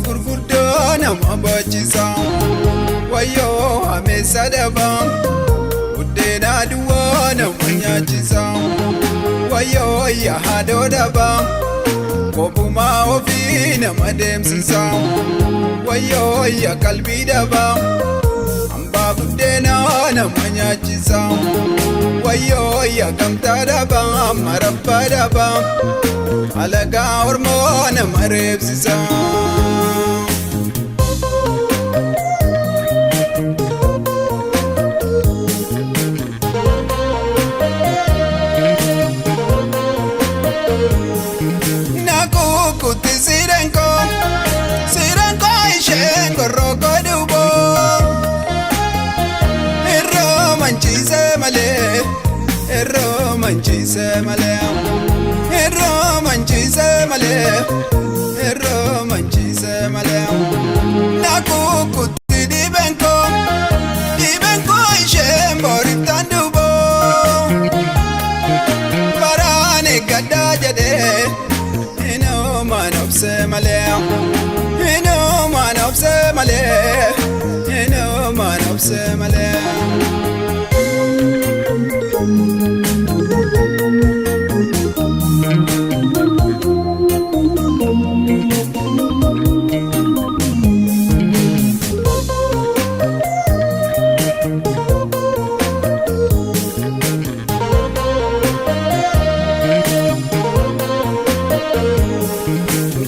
gurguddoo nama baachisa wayyoo ameessa daba buddeena duwwaa nama nyaachisa wayyoo yaa haadhoo daba kophumaa ofii nama deemsisa wayyoo yaa qalbii daba hambaa buddeena nama nyaachisa wayyoo yaa gamtaa daba marabbaa daba alagaa ormoo nama reebsisa. Nakukutti sirenko isheen gorroko dubo irroo manchiise malee irroo manchiise malee irroo manchiise malee irroo manchiise malee nakukutti dibenko isheen borittaan dubo baraane gaddaa jedhee man obse male ino man obse male ino man obse male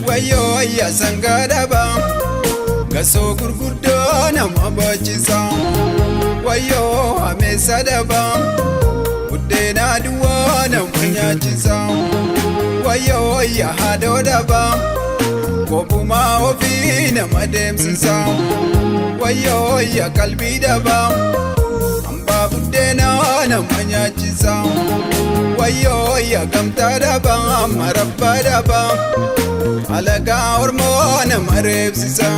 wayyoo yaa sangaa daba gasoo gurguddoo nama baachisa wayyoo ameessa daba buddeena duwwaa nama nyaachisa wayyoo yaa haadhoo daba kophumaa ofii nama deemsisa wayyoo yaa qalbii daba hambaa buddeena nama nyaachisa wayyoo yaa gamtaa daba marabbaa daba alagaa ormoo nama reebsisa.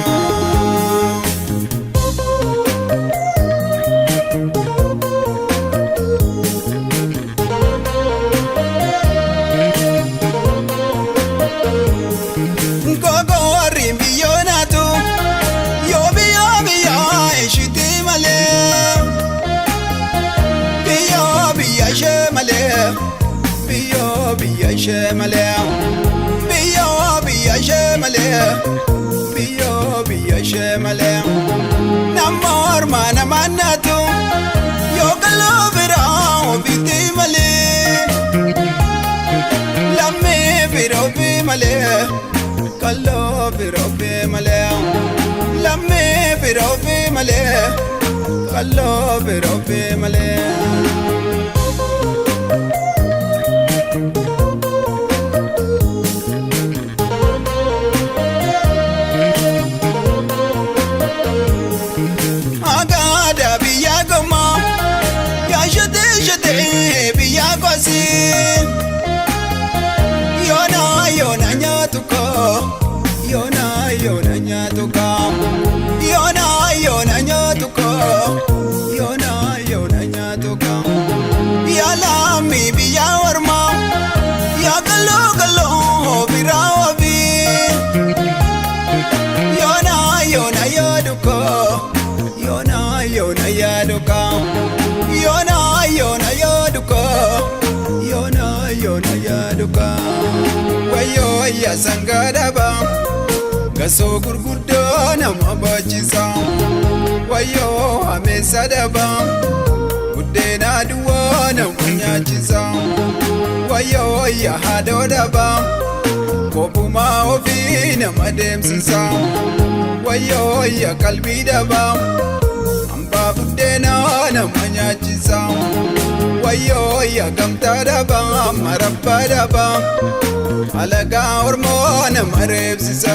Gogo warri biyyoo naatu yoo biyyaa ishiti malee biyya ishee malee biyya ishee malee biyya ishee malee biyya ishee malee nama ormaa nama naatu yoo qal'oo biraa ofiitti malee lammii bira ofii malee qal'oo bira ofii malee lammii bira ofii malee qal'oo bira ofii malee. Agada biyya goma yaa shate biyya kwasi yona nyaatu ko yona nyaatu ko yona nyaatu ko yona nyaatu ko yaa laami biyya orma yaa galoo biraa wabi yona yaadu ko yona yaadu ko yona yaadu ko yona yaadu ko wayyoo yaa sangaa daba gasoo gurguddoo nama baachisa wayyoo ameessa daba buddeena duwwaa nama nyaachisa wayyoo yaa haadhoo daba kophumaa ofii nama deemsisa wayyoo yaa qalbii daba hambaa buddeena nama nyaachisa wayyoo yaa gamtaa daba marabbaa daba alagaa ormoo nama reebsisa.